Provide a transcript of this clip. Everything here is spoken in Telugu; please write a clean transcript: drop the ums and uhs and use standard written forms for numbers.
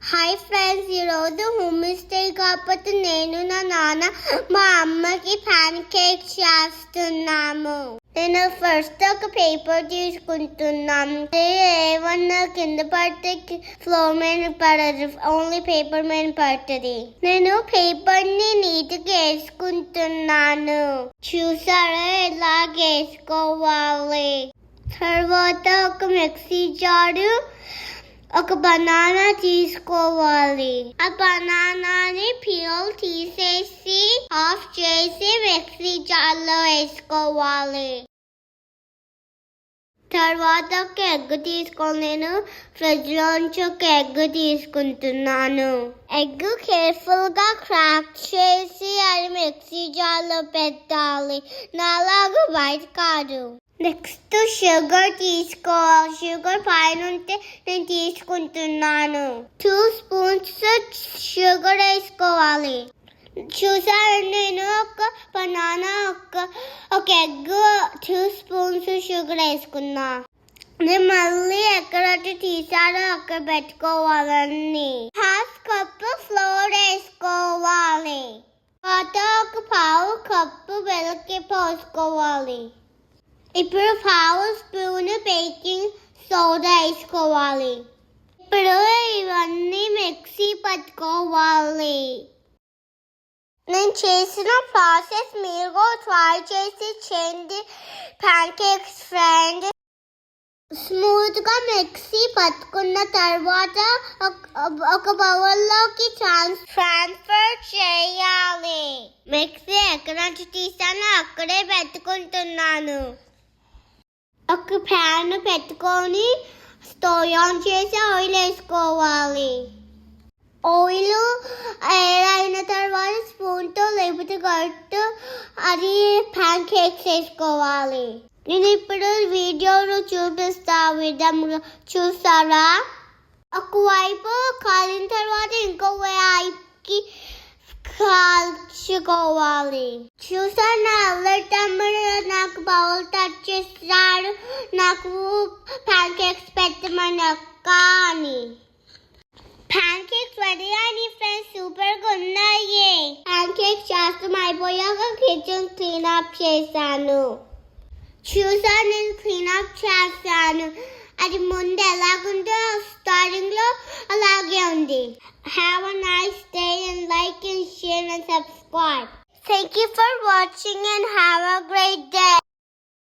హాయ్ ఫ్రెండ్స్, ఈరోజు హోమ్స్ డే కాబట్టి నేను నా నాన్న మా అమ్మకి ప్యాన్ కేక్స్ చేస్తున్నాము. నేను ఫస్ట్ ఒక పేపర్ తీసుకుంటున్నాను. ఏమన్నా కింద పడితే ఫ్లోర్ మీద పడదు, ఓన్లీ పేపర్ మీద పడుతుంది. నేను పేపర్ ని నీట్గా వేసుకుంటున్నాను. చూసారా ఎలా వేసుకోవాలి. తర్వాత ఒక మిక్సీ జారు, ఒక బనానా తీసుకోవాలి. ఆ బనానాని పీల్ తీసేసి ఆఫ్ చేసి మిక్సీ జార్లో వేసుకోవాలి. తర్వాత ఒక ఎగ్ తీసుకొని నేను ఫ్రిడ్జ్ లోంచి ఒక ఎగ్ తీసుకుంటున్నాను. ఎగ్ కేర్ఫుల్ గా క్రాక్ చేసి అది మిక్సీ జార్లో పెట్టాలి, నాలాగా బయట కాదు. నెక్స్ట్ షుగర్ తీసుకోవాలి. షుగర్ పైన ఉంటే నేను తీసుకుంటున్నాను. 2 స్పూన్స్ షుగర్ వేసుకోవాలి. చూసారండి, నేను ఒక బనానా ఒక ఎగ్ 2 స్పూన్స్ షుగర్ వేసుకున్నా. నేను మళ్ళీ ఎక్కడైతే తీసారో అక్కడ పెట్టుకోవాలని. 1/2 కప్పు ఫ్లోర్ వేసుకోవాలి. తర్వాత ఒక 1/2 కప్పు వెలకి పోసుకోవాలి. ఇప్పుడు 1/2 స్పూన్ బేకింగ్ సోడా వేసుకోవాలి. ఇప్పుడు ఇవన్నీ మిక్సీ పట్టుకోవాలి. నేను చేసిన ప్రాసెస్ మీరు ట్రై చేసి చేయండి ప్యాన్ కేక్స్ ఫ్రెండ్స్. స్మూత్ గా మిక్సీ పట్టుకున్న తర్వాత ఒక బౌల్లోకి ట్రాన్స్ఫర్ చేయాలి. మిక్సీ ఎక్కడ నుంచి తీసానో అక్కడే పెట్టుకుంటున్నాను. ఒక ప్యాన్ పెట్టుకొని స్టవ్ ఆన్ చేసి ఆయిల్ వేసుకోవాలి. ఆయిల్ అయిన తర్వాత స్పూన్తో లేకపోతే గట్టు అది ప్యాన్ కేక్స్ వేసుకోవాలి. నేను ఇప్పుడు వీడియోలో చూపిస్తా విధంగా. చూసారా, ఒకవైపు కాలిన తర్వాత ఇంకో వైపుకి కాల్చుకోవాలి. చూసారు, నా అల్లరి తమ్ముడు నాకు బౌల్ టచ్ చేస్తాడు, నాకు ప్యాన్ కేక్స్ పెట్టమని కానీ. ప్యాన్ కేక్స్ రెడీ అని ఫ్రెండ్స్, సూపర్ గా ఉన్నాయి. ప్యాన్ కేక్స్ చేస్తాం అయిపోయాక కిచెన్ క్లీన్ అప్ చేశాను. చూసాను, నేను క్లీన్ అప్ చేస్తాను. అది ముందు ఎలాగుందో స్టార్టింగ్ లో అలాగే ఉంది. Have a nice day and like and share and subscribe. Thank you for watching and have a great day.